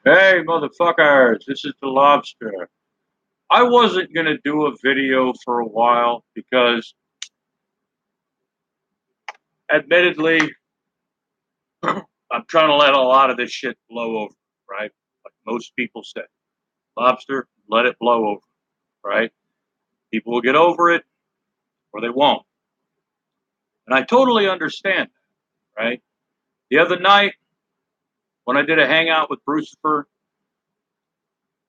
Hey, motherfuckers, this is the lobster. I wasn't going to do a video for a while because, admittedly, I'm trying to let a lot of this shit blow over, right? Like most people say. Lobster, let it blow over, right? People will get over it or they won't. And I totally understand that, right? The other night, when I did a hangout with Brucifer,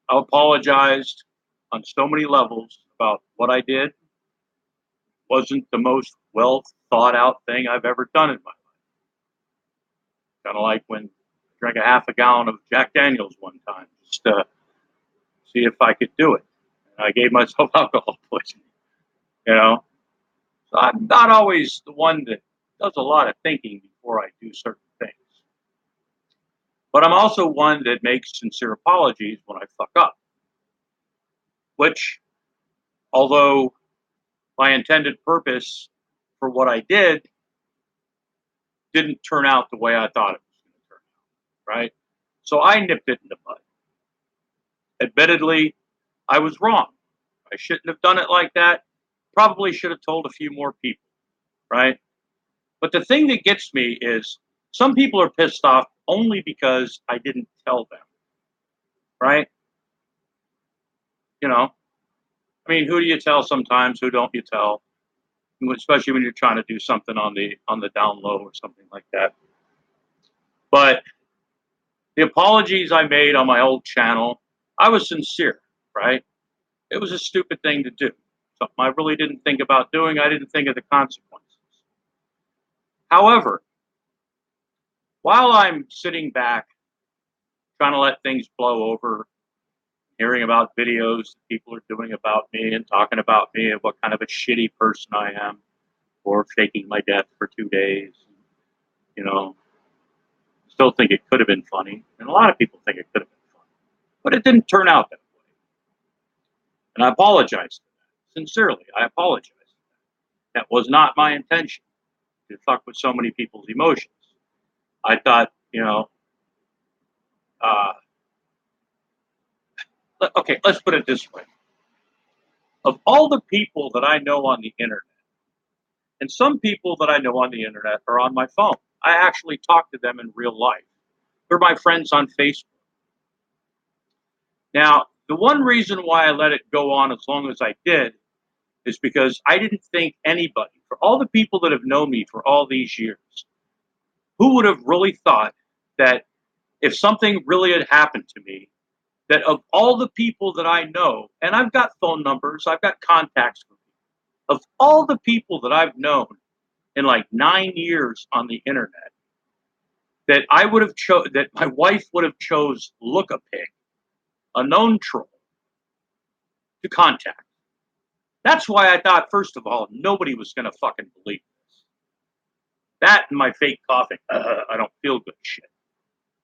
I apologized on so many levels about what I did. Wasn't the most well thought out thing I've ever done in my life. Kind of like when I drank a half a gallon of Jack Daniels one time, just to see if I could do it. And I gave myself alcohol poisoning, you know? So I'm not always the one that does a lot of thinking before I do certain things. But I'm also one that makes sincere apologies when I fuck up, which, although my intended purpose for what I didn't turn out the way I thought it was going to turn out, right? So I nipped it in the bud. Admittedly, I was wrong. I shouldn't have done it like that. Probably should have told a few more people, right? But the thing that gets me is some people are pissed off only because I didn't tell them, right? You know, I mean, who do you tell sometimes? Who don't you tell? Especially when you're trying to do something on the down low or something like that. But the apologies I made on my old channel, I was sincere, right? It was a stupid thing to do. Something I really didn't think about doing. I didn't think of the consequences. However, while I'm sitting back trying to let things blow over, hearing about videos that people are doing about me and talking about me and what kind of a shitty person I am for faking my death for 2 days, you know, still think it could have been funny. And a lot of people think it could have been funny. But it didn't turn out that way. And I apologize for that. Sincerely, I apologize. That was not my intention to fuck with so many people's emotions. I thought, uh, okay, let's put it this way. Of all the people that I know on the internet, and some people that I know on the internet are on my phone, I actually talk to them in real life. They're my friends on Facebook. Now, the one reason why I let it go on as long as I did is because I didn't think anybody, for all the people that have known me for all these years, who would have really thought that if something really had happened to me, that of all the people that I know, and I've got phone numbers, I've got contacts for people, of all the people that I've known in like 9 years on the internet, that I would have that my wife would have chose Look a Pig, a known troll, to contact. That's why I thought, first of all, nobody was going to fucking believe this. That and my fake coughing, I don't feel good shit.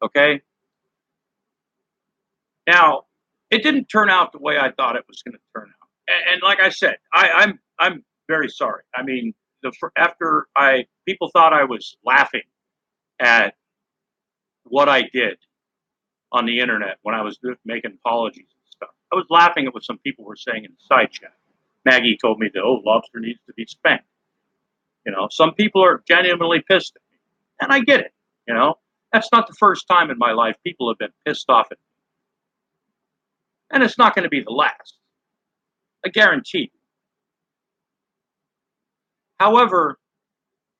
Okay? Now, it didn't turn out the way I thought it was going to turn out. And like I said, I'm very sorry. I mean, after people thought I was laughing at what I did on the internet when I was making apologies and stuff. I was laughing at what some people were saying in the side chat. Maggie told me that, oh, lobster needs to be spanked. Some people are genuinely pissed at me, and I get it. That's not the first time in my life people have been pissed off at me, and it's not going to be the last. I guarantee you. However,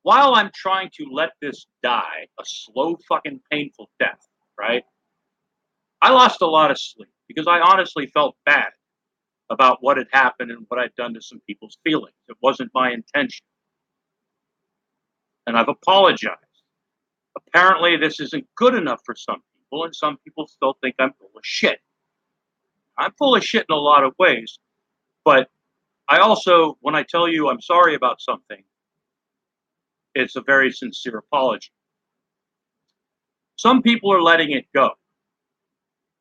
while I'm trying to let this die a slow, fucking, painful death, right? I lost a lot of sleep because I honestly felt bad about what had happened and what I'd done to some people's feelings. It wasn't my intention. And I've apologized. Apparently, this isn't good enough for some people, and some people still think I'm full of shit. I'm full of shit in a lot of ways, but I also, when I tell you I'm sorry about something, it's a very sincere apology. Some people are letting it go.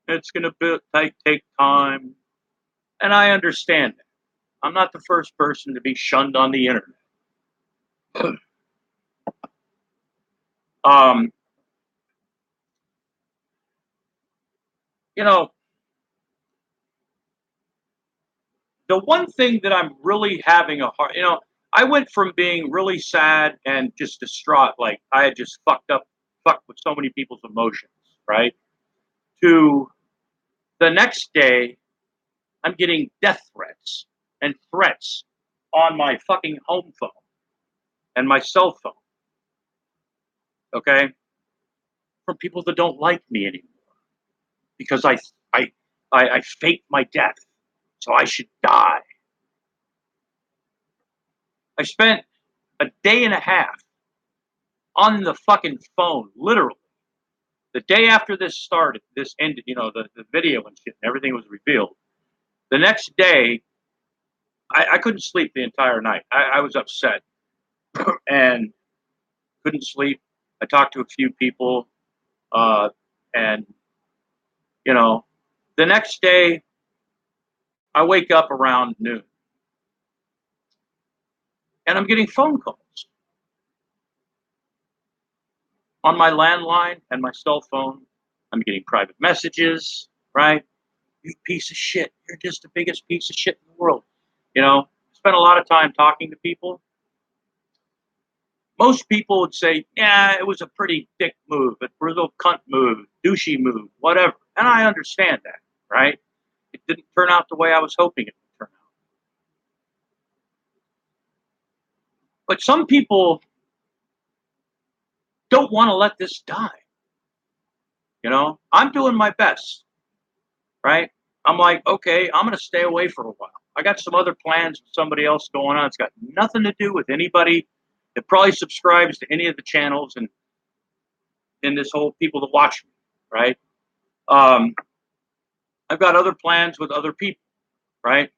It's going to take time, and I understand that. I'm not the first person to be shunned on the internet. um, You know, the one thing that I'm really having a hard, I went from being really sad and just distraught, like I had just fucked with so many people's emotions, right? To the next day, I'm getting death threats and threats on my fucking home phone and my cell phone, okay? From people that don't like me anymore because I, I faked my death, so I should die. I spent a day and a half on the fucking phone, literally. The day after this started, this ended, the video and shit and everything was revealed. The next day, I couldn't sleep the entire night. I was upset and couldn't sleep. I talked to a few people, uh, and, you know, the next day, I wake up around noon and I'm getting phone calls on my landline and my cell phone. I'm getting private messages, right? You piece of shit. You're just the biggest piece of shit in the world. Spent a lot of time talking to people. Most people would say, yeah, it was a pretty dick move, a little cunt move, douchey move, whatever. And I understand that, right? It didn't turn out the way I was hoping it would turn out. But some people don't want to let this die. I'm doing my best, right? I'm like, okay, I'm going to stay away for a while. I got some other plans with somebody else going on. It's got nothing to do with anybody that probably subscribes to any of the channels and in this whole people that watch me, right? Um, I've got other plans with other people, right?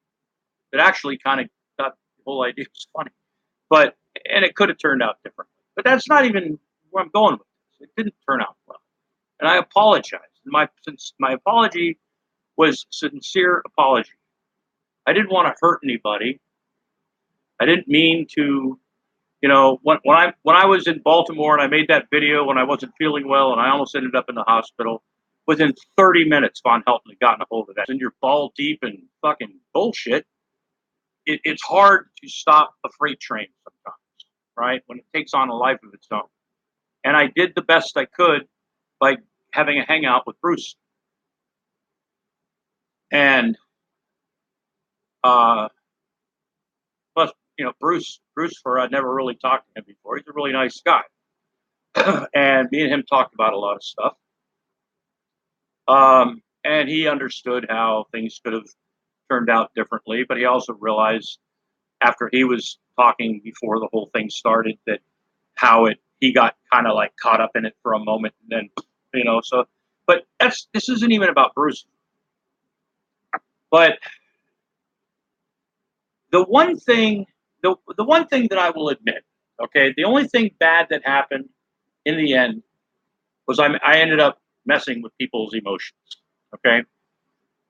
That actually kind of got the whole idea was funny, and it could have turned out differently. But that's not even where I'm going with this. It didn't turn out well, and I apologize. My apology was sincere apology. I didn't want to hurt anybody. I didn't mean to, when I was in Baltimore and I made that video when I wasn't feeling well and I almost ended up in the hospital. Within 30 minutes, Von Helton had gotten a hold of that. And you're ball deep in fucking bullshit. It's hard to stop a freight train sometimes, right? When it takes on a life of its own. And I did the best I could by having a hangout with Bruce. And plus, Bruce, I'd never really talked to him before. He's a really nice guy. And me and him talked about a lot of stuff. And he understood how things could have turned out differently, but he also realized after he was talking before the whole thing started that he got kind of like caught up in it for a moment and then, but this isn't even about Bruce. But the one thing that I will admit, okay, the only thing bad that happened in the end was I ended up messing with people's emotions, okay,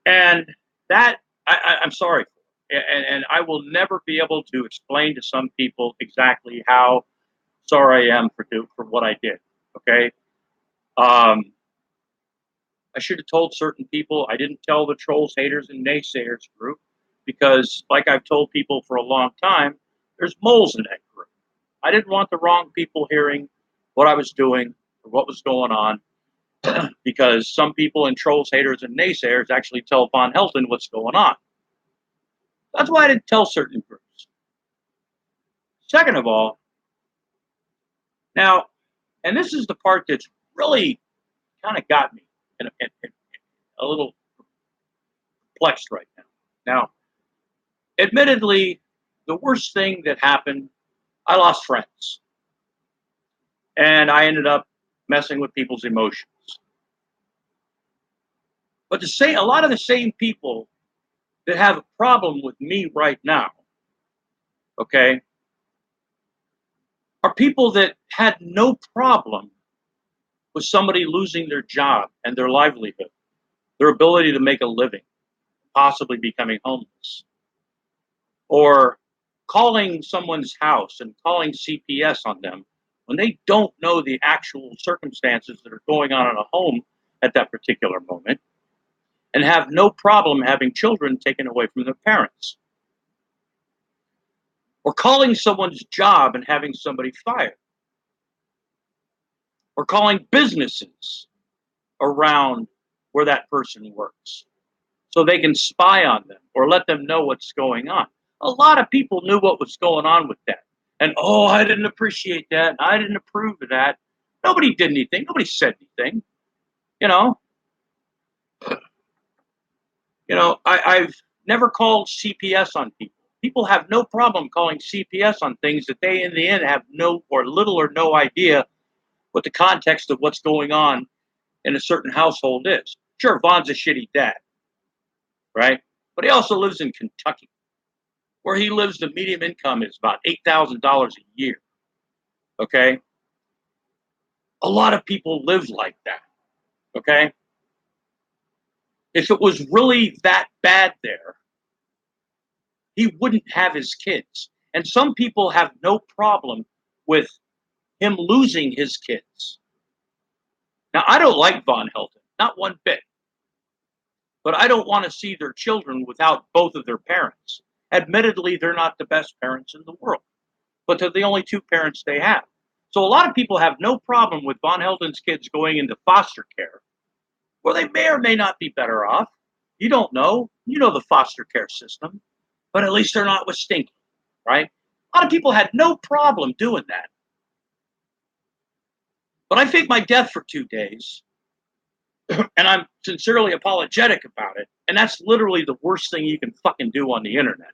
and that I'm sorry, and I will never be able to explain to some people exactly how sorry I am for what I did, okay. I should have told certain people. I didn't tell the trolls, haters, and naysayers group because, like I've told people for a long time, there's moles in that group. I didn't want the wrong people hearing what I was doing or what was going on because some people in trolls, haters, and naysayers actually tell Von Helton what's going on. That's why I didn't tell certain groups. Second of all, now, and this is the part that's really kind of got me in a little perplexed right now. Now, admittedly, the worst thing that happened, I lost friends. And I ended up messing with people's emotions. But a lot of the same people that have a problem with me right now, okay, are people that had no problem with somebody losing their job and their livelihood, their ability to make a living, possibly becoming homeless, or calling someone's house and calling CPS on them when they don't know the actual circumstances that are going on in a home at that particular moment. and have no problem having children taken away from their parents, or calling someone's job and having somebody fired, or calling businesses around where that person works so they can spy on them or let them know what's going on. A lot of people knew what was going on with that. And, oh, I didn't appreciate that. I didn't approve of that. Nobody did anything. Nobody said anything. You know, I've never called CPS on people. People have no problem calling CPS on things that they, in the end, have no or little or no idea what the context of what's going on in a certain household is. Sure, Vaughn's a shitty dad, right? But he also lives in Kentucky, where he lives. The median income is about $8,000 a year. Okay, a lot of people live like that. Okay, if it was really that bad there, he wouldn't have his kids. And some people have no problem with him losing his kids. Now, I don't like Von Helton, not one bit. But I don't want to see their children without both of their parents. Admittedly, they're not the best parents in the world, but they're the only two parents they have. So a lot of people have no problem with Von Helton's kids going into foster care, where they may or may not be better off. You don't know. You know the foster care system, but at least they're not with Stinky, right? A lot of people had no problem doing that. But I faked my death for 2 days, and I'm sincerely apologetic about it. And that's literally the worst thing you can fucking do on the internet.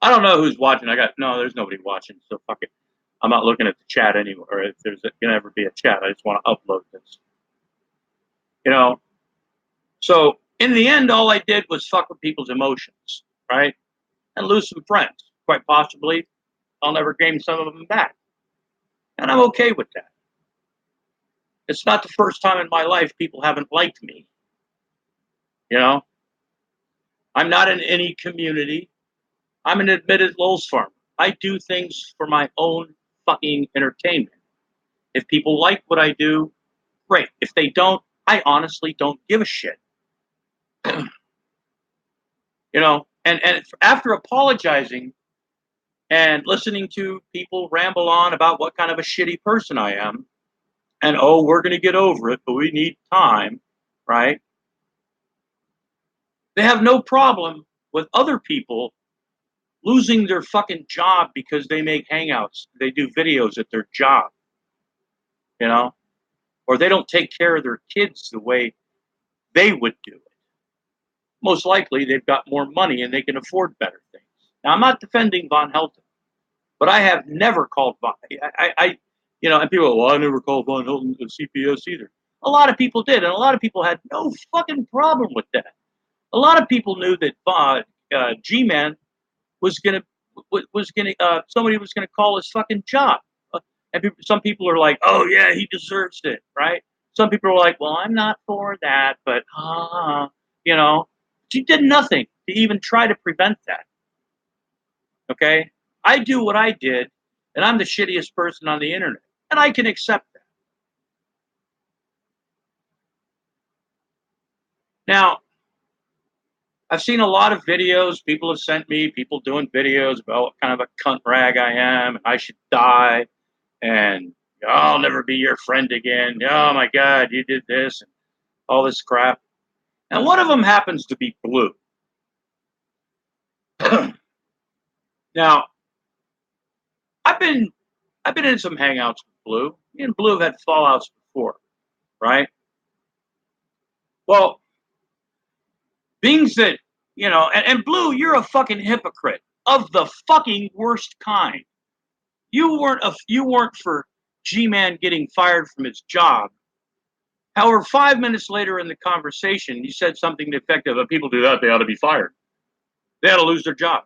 I don't know who's watching. There's nobody watching, so fuck it. I'm not looking at the chat anymore, or if there's gonna ever be a chat. I just want to upload this. So in the end, all I did was fuck with people's emotions, right? And lose some friends. Quite possibly, I'll never gain some of them back. And I'm okay with that. It's not the first time in my life people haven't liked me. I'm not in any community. I'm an admitted Lowell's farmer. I do things for my own fucking entertainment. If people like what I do, great. If they don't, I honestly don't give a shit. And after apologizing and listening to people ramble on about what kind of a shitty person I am, and we're going to get over it, but we need time, right? They have no problem with other people losing their fucking job because they make hangouts, they do videos at their job, or they don't take care of their kids the way they would do it. Most likely, they've got more money and they can afford better things. Now, I'm not defending Von Helton, but I have never called Von. And people go, well, I never called Von Helton a CPS either. A lot of people did, and a lot of people had no fucking problem with that. A lot of people knew that G-Man somebody was gonna call his fucking job, and some people are like, oh yeah, he deserves it, right? Some people are like, well, I'm not for that, but she did nothing to even try to prevent that. Okay, I do what I did, and I'm the shittiest person on the internet, and I can accept that. Now, I've seen a lot of videos people have sent me, people doing videos about what kind of a cunt rag I am, and I should die, and I'll never be your friend again. Oh my God, you did this, and all this crap. And one of them happens to be Blue. Now, I've been in some hangouts with Blue. Me and Blue have had fallouts before, right? Well, being that, and Blue, you're a fucking hypocrite of the fucking worst kind. You weren't for G-Man getting fired from his job. However, 5 minutes later in the conversation, you said something effective. If people do that, they ought to be fired. They ought to lose their job.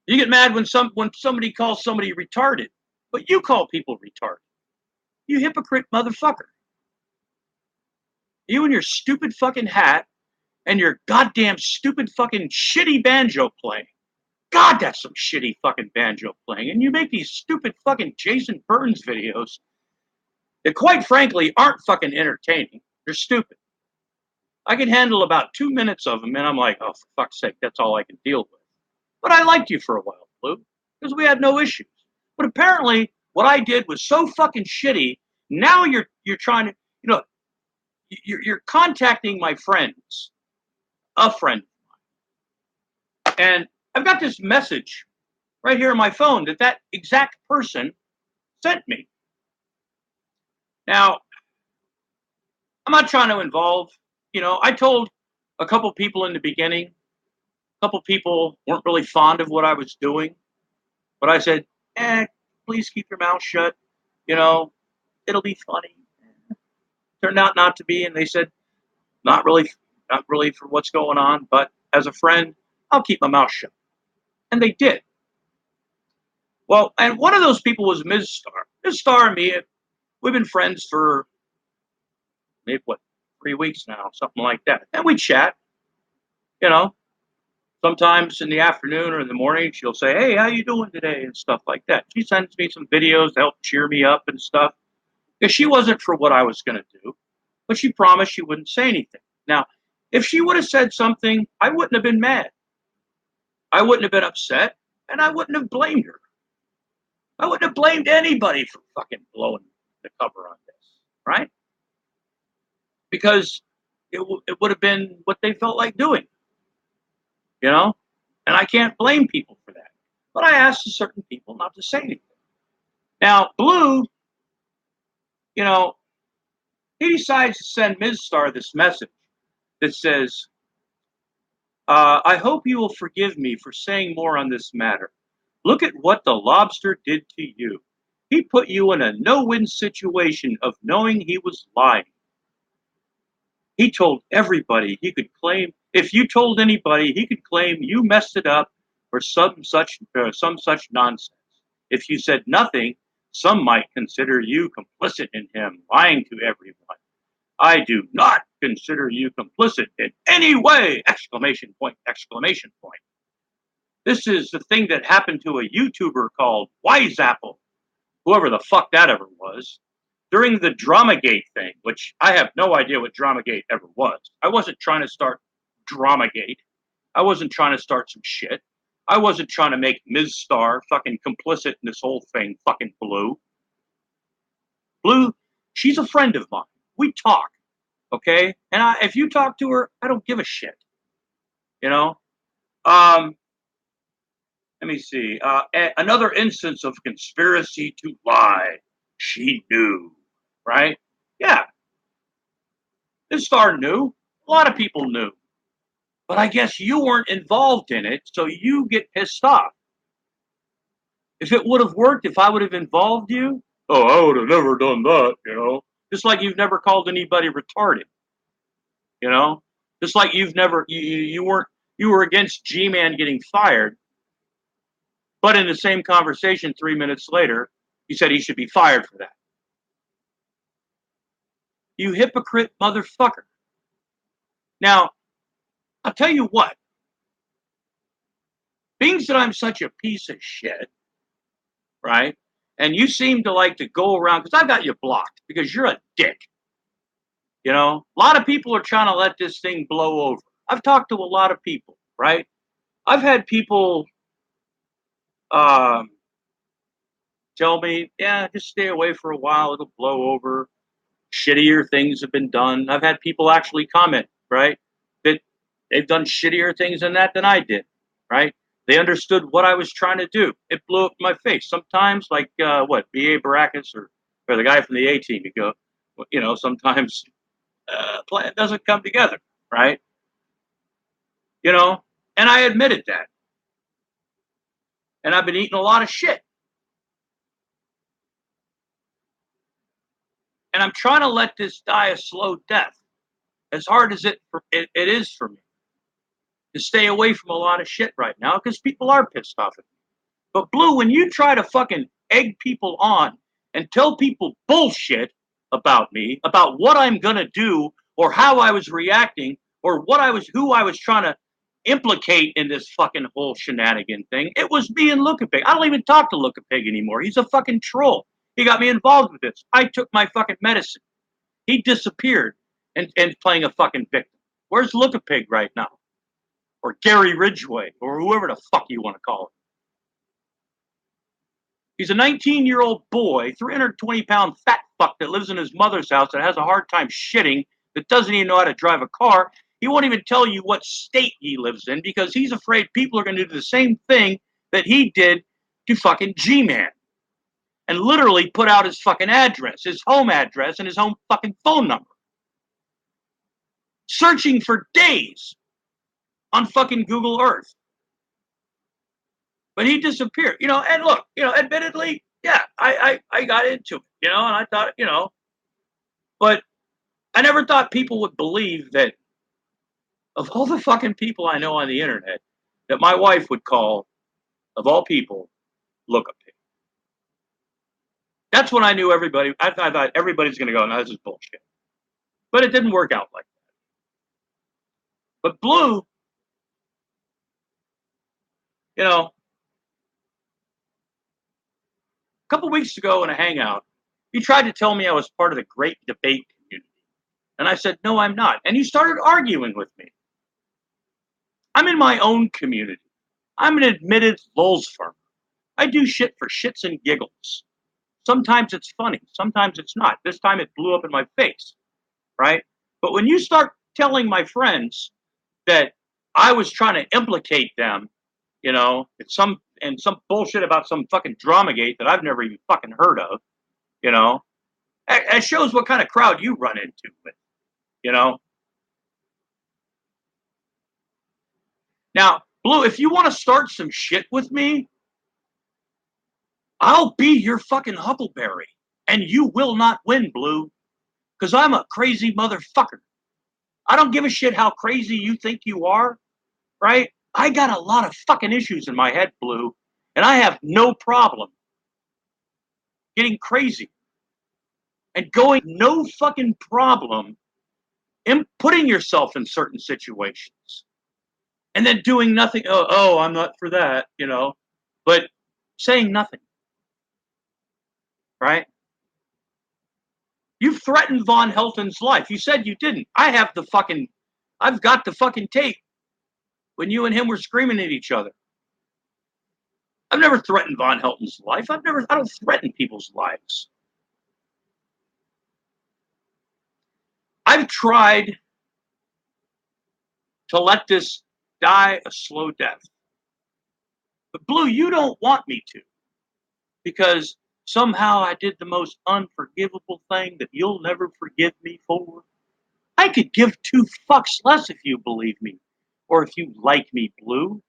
You get mad when somebody calls somebody retarded, but you call people retarded. You hypocrite motherfucker. You and your stupid fucking hat and your goddamn stupid fucking shitty banjo playing. God, that's some shitty fucking banjo playing. And you make these stupid fucking Jason Burns videos that, quite frankly, aren't fucking entertaining. They're stupid. I can handle about 2 minutes of them, and I'm like, oh, for fuck's sake, that's all I can deal with. But I liked you for a while, Blue, because we had no issues. But apparently, what I did was so fucking shitty. Now you're trying to, you're contacting my friends, a friend, and I've got this message right here on my phone that exact person sent me. Now, I'm not trying to involve, I told a couple people in the beginning, a couple people weren't really fond of what I was doing, but I said, please keep your mouth shut. It'll be funny. Turned out not to be, and they said, not really for what's going on, but as a friend, I'll keep my mouth shut. And they did. Well, and one of those people was Ms. Star. Ms. Star and me, we've been friends for maybe 3 weeks now, something like that. And we chat, you know. Sometimes in the afternoon or in the morning, she'll say, "Hey, how you doing today?" and stuff like that. She sends me some videos to help cheer me up and stuff. Because she wasn't for what I was going to do, but she promised she wouldn't say anything. Now, if she would have said something, I wouldn't have been mad. I wouldn't have been upset, and I wouldn't have blamed her. I wouldn't have blamed anybody for fucking blowing the cover on this, right? Because it would have been what they felt like doing, you know? And I can't blame people for that. But I asked certain people not to say anything. Now, Blue, you know, he decides to send Ms. Star this message that says, I hope you will forgive me for saying more on this matter. Look at what the lobster did to you. He put you in a no-win situation of knowing he was lying. He told everybody he could claim, if you told anybody, he could claim you messed it up or some such nonsense. If you said nothing, some might consider you complicit in him lying to everyone. I do not consider you complicit in any way! Exclamation point, exclamation point. This is the thing that happened to a YouTuber called Wiseapple, whoever the fuck that ever was, during the Dramagate thing, which I have no idea what Dramagate ever was. I wasn't trying to start Dramagate. I wasn't trying to start some shit. I wasn't trying to make Ms. Star fucking complicit in this whole thing, fucking Blue. Blue, she's a friend of mine. We talk, okay? And if you talk to her, I don't give a shit, you know? Let me see. Another instance of conspiracy to lie. She knew, right? Yeah, this star knew. A lot of people knew. But I guess you weren't involved in it, so you get pissed off. If it would have worked, if I would have involved you, oh, I would have never done that, you know? Just like you've never called anybody retarded, you know? Just like you've never, you were against G-Man getting fired, but in the same conversation 3 minutes later, you said he should be fired for that. You hypocrite motherfucker. Now, I'll tell you what. Being that I'm such a piece of shit, right? And you seem to like to go around, because I've got you blocked, because you're a dick. You know, a lot of people are trying to let this thing blow over. I've talked to a lot of people, right? I've had people tell me, yeah, just stay away for a while, it'll blow over. Shittier things have been done. I've had people actually comment, right, that they've done shittier things than that than I did, right? They understood what I was trying to do. It blew up in my face. Sometimes, like B.A. Baracus or the guy from the A-Team, you go, sometimes plan doesn't come together, right? You know, and I admitted that. And I've been eating a lot of shit. And I'm trying to let this die a slow death, as hard as it is for me to stay away from a lot of shit right now, because people are pissed off at me. But Blue, when you try to fucking egg people on and tell people bullshit about me, about what I'm gonna do, or how I was reacting, or who I was trying to implicate in this fucking whole shenanigan thing, it was me and Lookapig. I don't even talk to Lookapig anymore. He's a fucking troll. He got me involved with this. I took my fucking medicine. He disappeared and playing a fucking victim. Where's Look-a-Pig right now? Or Gary Ridgway, or whoever the fuck you want to call him. He's a 19-year-old boy, 320-pound fat fuck that lives in his mother's house that has a hard time shitting, that doesn't even know how to drive a car. He won't even tell you what state he lives in because he's afraid people are going to do the same thing that he did to fucking G-Man. And literally put out his fucking address, his home address, and his home fucking phone number. Searching for days on fucking Google Earth. But he disappeared, and look, admittedly, yeah, I got into it, and I thought, but I never thought people would believe that of all the fucking people I know on the internet, that my wife would call, of all people, Look-a-Pig. That's when I knew everybody, I thought everybody's going to go, no, this is bullshit. But it didn't work out like that. But Blue, a couple weeks ago in a hangout, he tried to tell me I was part of the great debate community. And I said, no, I'm not. And he started arguing with me. I'm in my own community. I'm an admitted lulz farmer. I do shit for shits and giggles. Sometimes it's funny. Sometimes it's not. This time it blew up in my face, right? But when you start telling my friends that I was trying to implicate them, it's some bullshit about some fucking Dramagate that I've never even fucking heard of, it shows what kind of crowd you run into with, Now, Blue, if you want to start some shit with me, I'll be your fucking huckleberry. And you will not win, Blue. Because I'm a crazy motherfucker. I don't give a shit how crazy you think you are, right? I got a lot of fucking issues in my head, Blue. And I have no problem getting crazy. And no fucking problem in putting yourself in certain situations. And then doing nothing. Oh, I'm not for that, But saying nothing. Right? You threatened Von Helton's life. You said you didn't. I've got the fucking tape when you and him were screaming at each other. I've never threatened Von Helton's life. I don't threaten people's lives. I've tried to let this die a slow death. But Blue, you don't want me to. Because somehow I did the most unforgivable thing that you'll never forgive me for. I could give two fucks less if you believe me. Or if you like me, Blue.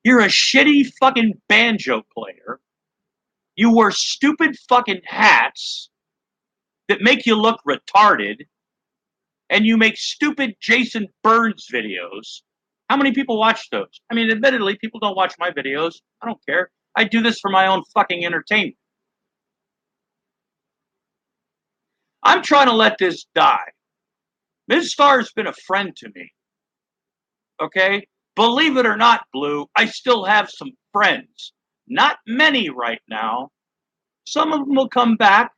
You're a shitty fucking banjo player. You wear stupid fucking hats that make you look retarded. And you make stupid Jason Burns videos. How many people watch those? I mean, admittedly, people don't watch my videos. I don't care. I do this for my own fucking entertainment. I'm trying to let this die. Ms. Starr's been a friend to me. Okay? Believe it or not, Blue, I still have some friends. Not many right now. Some of them will come back.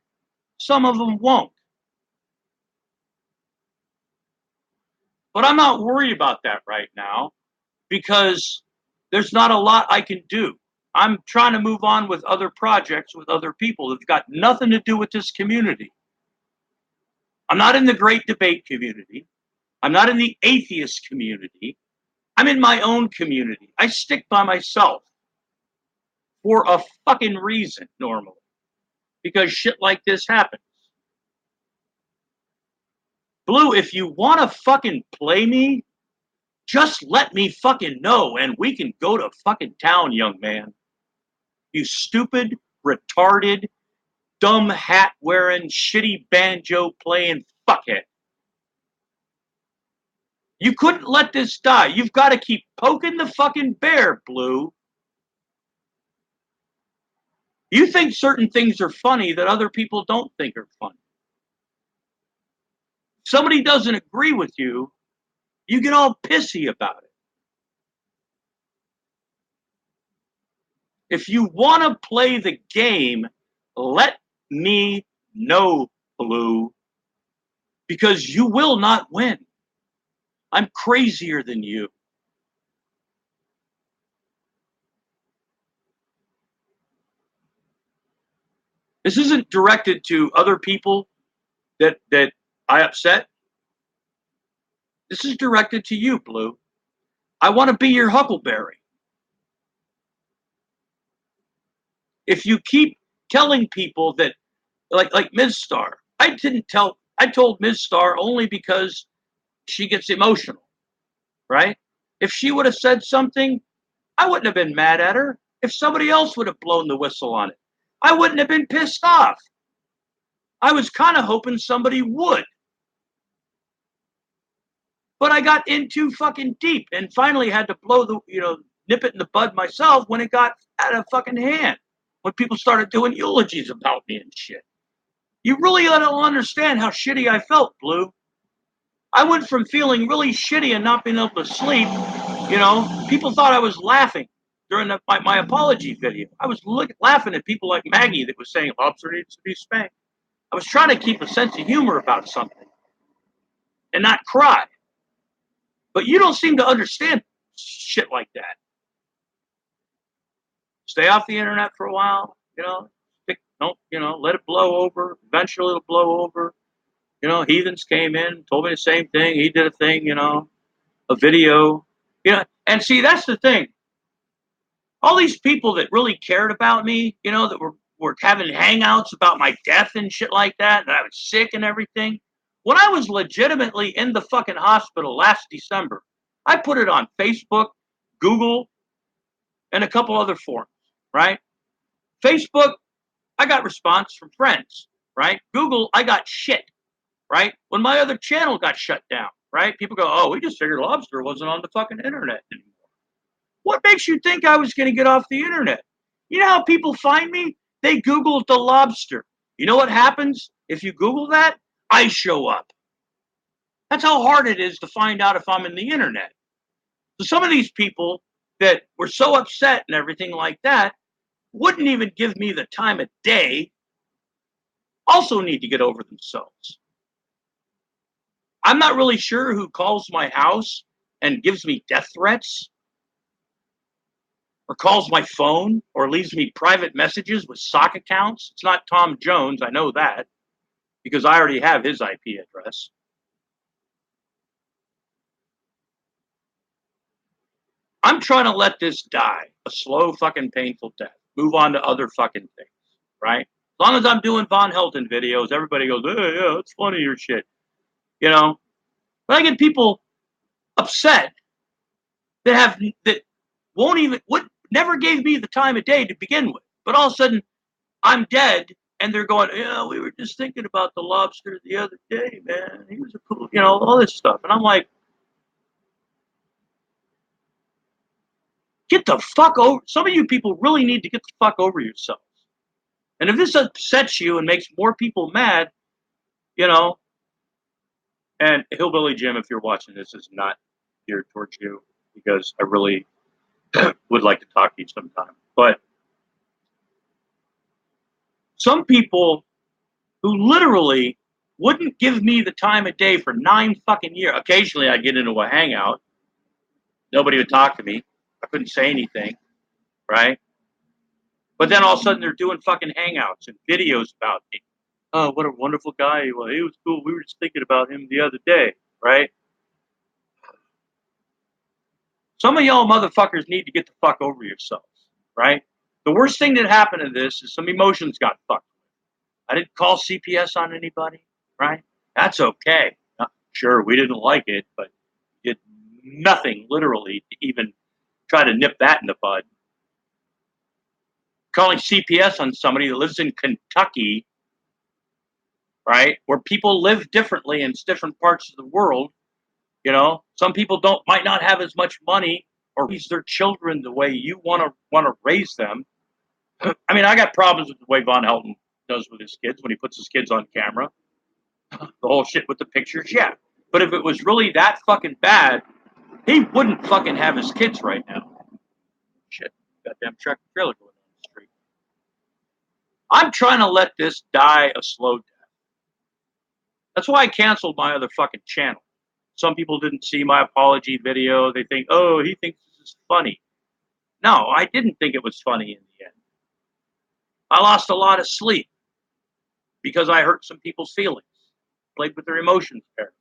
Some of them won't. But I'm not worried about that right now because there's not a lot I can do. I'm trying to move on with other projects with other people that've got nothing to do with this community. I'm not in the great debate community. I'm not in the atheist community. I'm in my own community. I stick by myself for a fucking reason normally because shit like this happens. Blue, if you want to fucking play me, just let me fucking know and we can go to fucking town, young man. You stupid, retarded, dumb hat wearing, shitty banjo playing fuckhead. You couldn't let this die. You've got to keep poking the fucking bear, Blue. You think certain things are funny that other people don't think are funny. If somebody doesn't agree with you, you get all pissy about it. If you want to play the game, let me know, Blue, because you will not win. I'm crazier than you. This isn't directed to other people that I upset. This is directed to you, Blue. I want to be your huckleberry. If you keep telling people that, like Ms. Star, I told Ms. Star only because she gets emotional, right? If she would have said something, I wouldn't have been mad at her. If somebody else would have blown the whistle on it, I wouldn't have been pissed off. I was kind of hoping somebody would. But I got in too fucking deep and finally had to blow nip it in the bud myself when it got out of fucking hand. When people started doing eulogies about me and shit. You really don't understand how shitty I felt, Blue. I went from feeling really shitty and not being able to sleep. People thought I was laughing during my apology video. I was laughing at people like Maggie that was saying lobster needs to be spanked. I was trying to keep a sense of humor about something and not cry. But you don't seem to understand shit like that. Stay off the internet for a while, don't, let it blow over. Eventually it'll blow over. Heathens came in, told me the same thing. He did a thing, a video. And see, that's the thing. All these people that really cared about me, that were having hangouts about my death and shit like that, and I was sick and everything. When I was legitimately in the fucking hospital last December, I put it on Facebook, Google, and a couple other forums, right? Facebook, I got response from friends, right? Google, I got shit, right? When my other channel got shut down, right? People go, oh, we just figured Lobster wasn't on the fucking internet anymore. What makes you think I was going to get off the internet? You know how people find me? They Googled the lobster. You know what happens if you Google that? I show up. That's how hard it is to find out if I'm in the internet. So some of these people that were so upset and everything like that wouldn't even give me the time of day, also need to get over themselves. I'm not really sure who calls my house and gives me death threats or calls my phone or leaves me private messages with sock accounts. It's not Tom Jones. I know that because I already have his IP address. I'm trying to let this die a slow fucking painful death. Move on to other fucking things, right? As long as I'm doing Von Helton videos, everybody goes, hey, yeah, it's funny your shit. But I get people upset that won't even would never gave me the time of day to begin with. But all of a sudden I'm dead and they're going, yeah, we were just thinking about the lobster the other day, man. He was a cool, all this stuff. And I'm like, get the fuck over. Some of you people really need to get the fuck over yourselves. And if this upsets you and makes more people mad, and Hillbilly Jim, if you're watching this, is not geared towards you because I really would like to talk to you sometime. But some people who literally wouldn't give me the time of day for 9 fucking years. Occasionally I'd get into a hangout. Nobody would talk to me. I couldn't say anything, right? But then all of a sudden they're doing fucking hangouts and videos about me. Oh, what a wonderful guy he was. He was cool. We were just thinking about him the other day, right? Some of y'all motherfuckers need to get the fuck over yourselves, right? The worst thing that happened to this is some emotions got fucked. I didn't call CPS on anybody, right? That's okay. Sure, we didn't like it, but did nothing literally to even try to nip that in the bud. Calling CPS on somebody that lives in Kentucky, right, where people live differently in different parts of the world. Some people might not have as much money or raise their children the way you want to raise them. I mean, I got problems with the way Von Helton does with his kids when he puts his kids on camera. The whole shit with the pictures, yeah. But if it was really that fucking bad, he wouldn't fucking have his kids right now. Shit, goddamn tractor trailer going down the street. I'm trying to let this die a slow death. That's why I canceled my other fucking channel. Some people didn't see my apology video. They think, oh, he thinks this is funny. No, I didn't think it was funny in the end. I lost a lot of sleep because I hurt some people's feelings, played with their emotions there.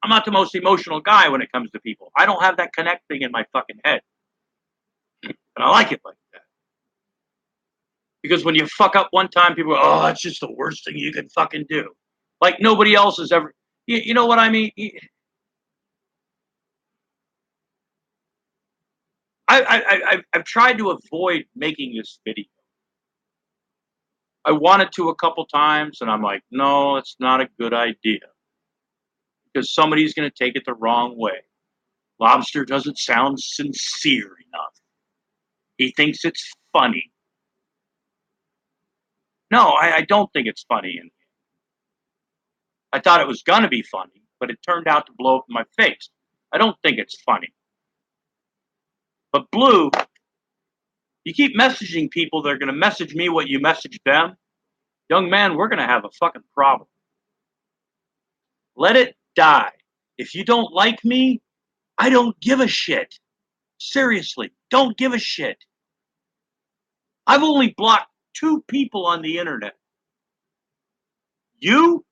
I'm not the most emotional guy when it comes to people. I don't have that connecting in my fucking head. And I like it like that. Because when you fuck up one time, people go, oh, that's just the worst thing you can fucking do. Like nobody else has ever, you know what I mean? I've tried to avoid making this video. I wanted to a couple times, and I'm like, no, it's not a good idea. Because somebody's going to take it the wrong way. Lobster doesn't sound sincere enough. He thinks it's funny. No, I don't think it's funny. I thought it was going to be funny, but it turned out to blow up in my face. I don't think it's funny. But Blue, you keep messaging people, they're going to message me what you message them. Young man, we're going to have a fucking problem. Let it die. If you don't like me, I don't give a shit. Seriously, don't give a shit. I've only blocked 2 people on the internet. You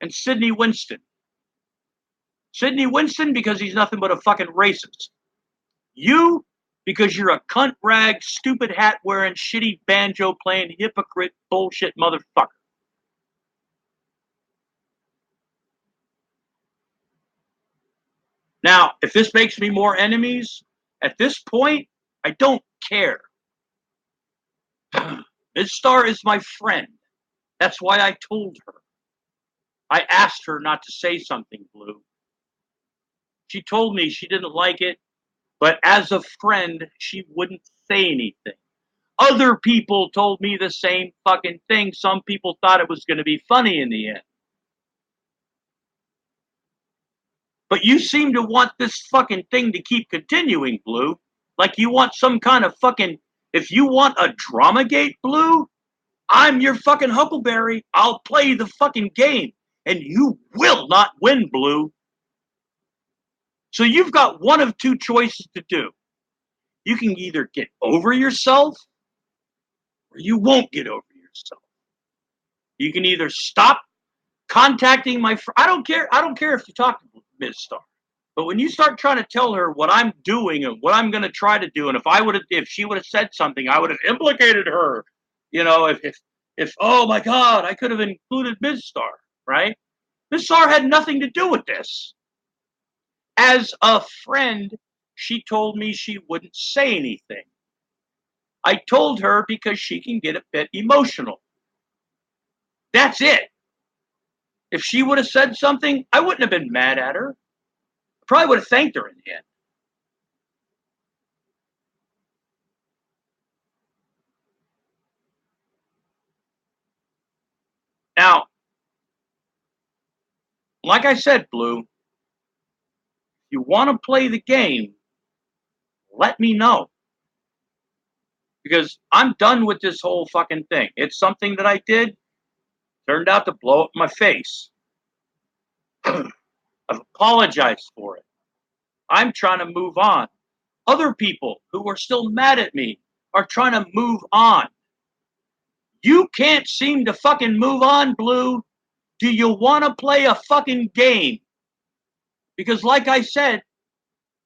and Sidney Winston. Sidney Winston because he's nothing but a fucking racist. You because you're a cunt rag, stupid hat wearing, shitty banjo playing, hypocrite, bullshit motherfucker. Now, if this makes me more enemies, at this point, I don't care. Ms. Star is my friend. That's why I told her. I asked her not to say something, Blue. She told me she didn't like it, but as a friend, she wouldn't say anything. Other people told me the same fucking thing. Some people thought it was going to be funny in the end. But you seem to want this fucking thing to keep continuing, Blue. Like you want some kind of fucking, if you want a drama gate, Blue, I'm your fucking huckleberry. I'll play the fucking game. And you will not win, Blue. So you've got one of 2 choices to do. You can either get over yourself or you won't get over yourself. You can either stop contacting my friend. I don't care if you talk to Ms. Star. But when you start trying to tell her what I'm doing and what I'm going to try to do, and if she would have said something, I would have implicated her. You know, if oh my God, I could have included Ms. Star, right? Ms. Star had nothing to do with this. As a friend, she told me she wouldn't say anything. I told her because she can get a bit emotional. That's it. If she would have said something, I wouldn't have been mad at her. I probably would have thanked her in the end. Now, like I said, Blue, if you want to play the game, let me know. Because I'm done with this whole fucking thing. It's something that I did, turned out to blow up my face. I've apologized for it. I'm trying to move on. Other people who are still mad at me are trying to move on. You can't seem to fucking move on, Blue. Do you want to play a fucking game? Because like I said,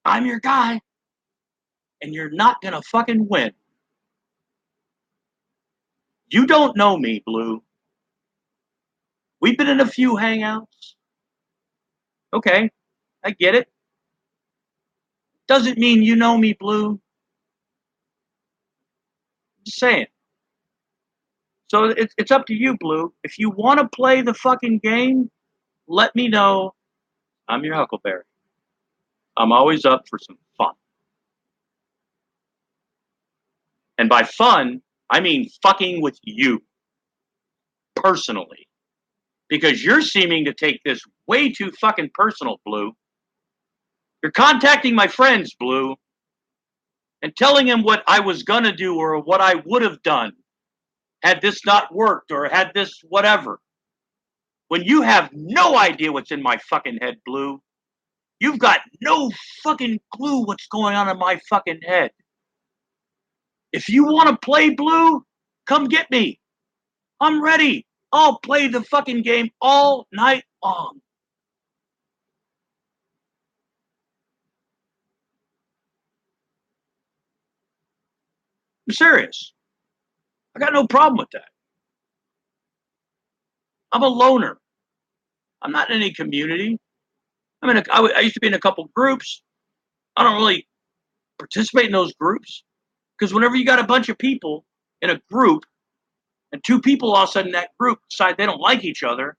I'm your guy. And you're not going to fucking win. You don't know me, Blue. We've been in a few hangouts. Okay, I get it. Doesn't mean you know me, Blue. Just saying. So it's up to you, Blue. If you want to play the fucking game, let me know. I'm your huckleberry. I'm always up for some fun. And by fun, I mean fucking with you. Personally. Because you're seeming to take this way too fucking personal, Blue. You're contacting my friends, Blue, and telling them what I was gonna do or what I would have done had this not worked or had this whatever. when you have no idea what's in my fucking head, Blue. You've got no fucking clue what's going on in my fucking head. If you want to play, Blue, come get me. I'm ready. I'll play the fucking game all night long. I'm serious. I got no problem with that. I'm a loner. I'm not in any community. I used to be in a couple groups. I don't really participate in those groups because whenever you got a bunch of people in a group and two people all of a sudden in that group decide they don't like each other,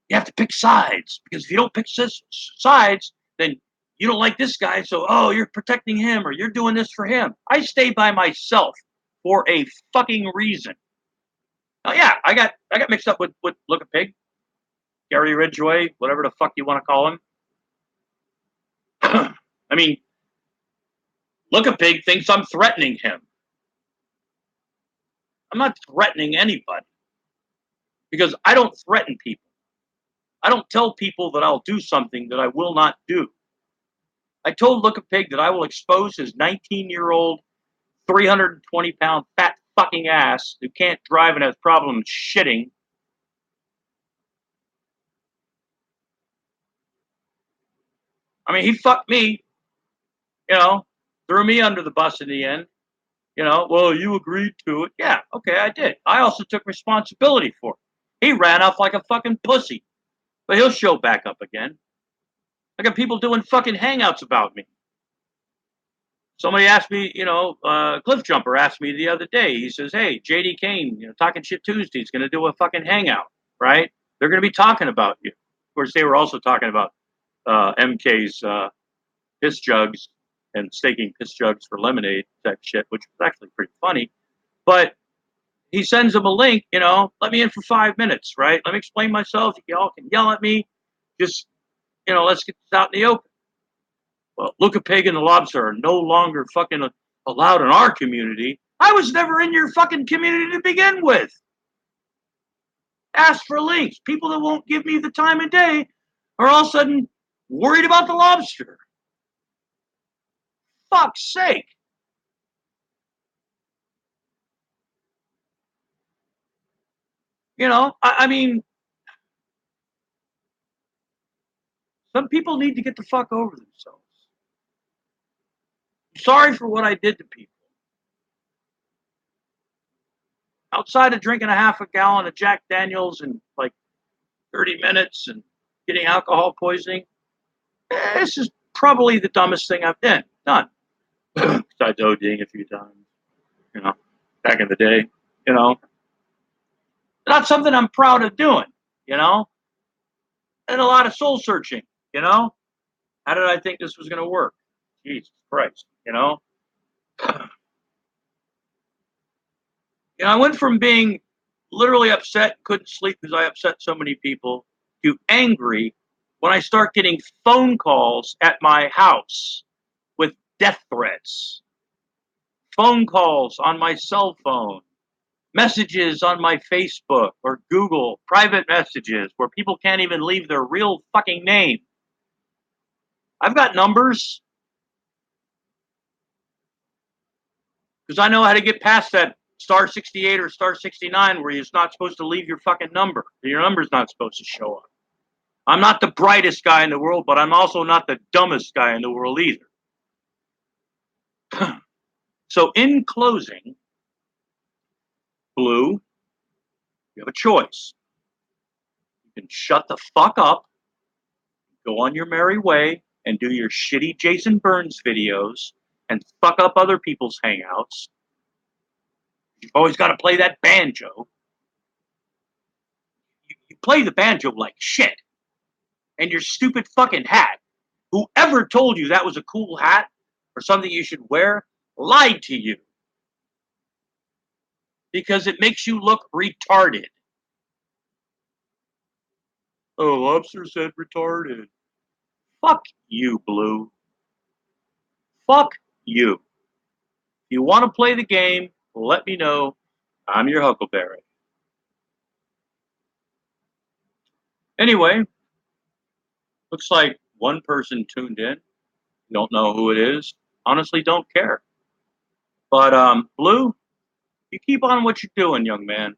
you have to pick sides because if you don't pick sides, then you don't like this guy. So, oh, you're protecting him or you're doing this for him. I stay by myself for a fucking reason. Oh yeah, I got mixed up with Look a Pig, Gary Ridgway, whatever the fuck you want to call him. I mean, Look a Pig thinks I'm threatening him. I'm not threatening anybody because I don't threaten people. I don't tell people that I'll do something that I will not do. I told Look a Pig that I will expose his 19-year-old, 320-pound fat fucking ass who can't drive and has problems shitting. I mean, he fucked me, threw me under the bus in the end. Well, you agreed to it. Yeah, okay, I did. I also took responsibility for it. He ran off like a fucking pussy, but he'll show back up again. I got people doing fucking hangouts about me. Somebody asked me, Cliff Jumper asked me the other day. He says, "Hey, JD Kane, Talking Shit Tuesday's going to do a fucking hangout, right? They're going to be talking about you." Of course, they were also talking about MK's piss jugs and staking piss jugs for lemonade type shit, which was actually pretty funny. But he sends them a link, let me in for 5 minutes, right? Let me explain myself. You all can yell at me. Just, let's get this out in the open. Well, Look a Pig and the Lobster are no longer fucking allowed in our community. I was never in your fucking community to begin with. Ask for links. People that won't give me the time of day are all of a sudden worried about the lobster. Fuck's sake. I mean, some people need to get the fuck over themselves. I'm sorry for what I did to people. Outside of drinking a half a gallon of Jack Daniels in like 30 minutes and getting alcohol poisoning, this is probably the dumbest thing I've done. Besides ODing a few times, back in the day, not something I'm proud of doing, and a lot of soul searching, how did I think this was going to work? Jesus Christ, I went from being literally upset, couldn't sleep because I upset so many people, to angry when I start getting phone calls at my house with death threats, phone calls on my cell phone, messages on my Facebook or Google, private messages where people can't even leave their real fucking name. I've got numbers because I know how to get past that star 68 or star 69 where you're not supposed to leave your fucking number. Your number's not supposed to show up. I'm not the brightest guy in the world, but I'm also not the dumbest guy in the world either. So in closing, Blue, you have a choice. You can shut the fuck up, go on your merry way, and do your shitty Jason Burns videos and fuck up other people's hangouts. You've always got to play that banjo. You play the banjo like shit. And your stupid fucking hat. Whoever told you that was a cool hat or something you should wear lied to you. Because it makes you look retarded. Oh, Lobster said retarded. Fuck you, Blue. Fuck you. If you want to play the game, let me know. I'm your huckleberry. Anyway, looks like one person tuned in. Don't know who it is. Honestly, don't care. But Blue, you keep on what you're doing, young man.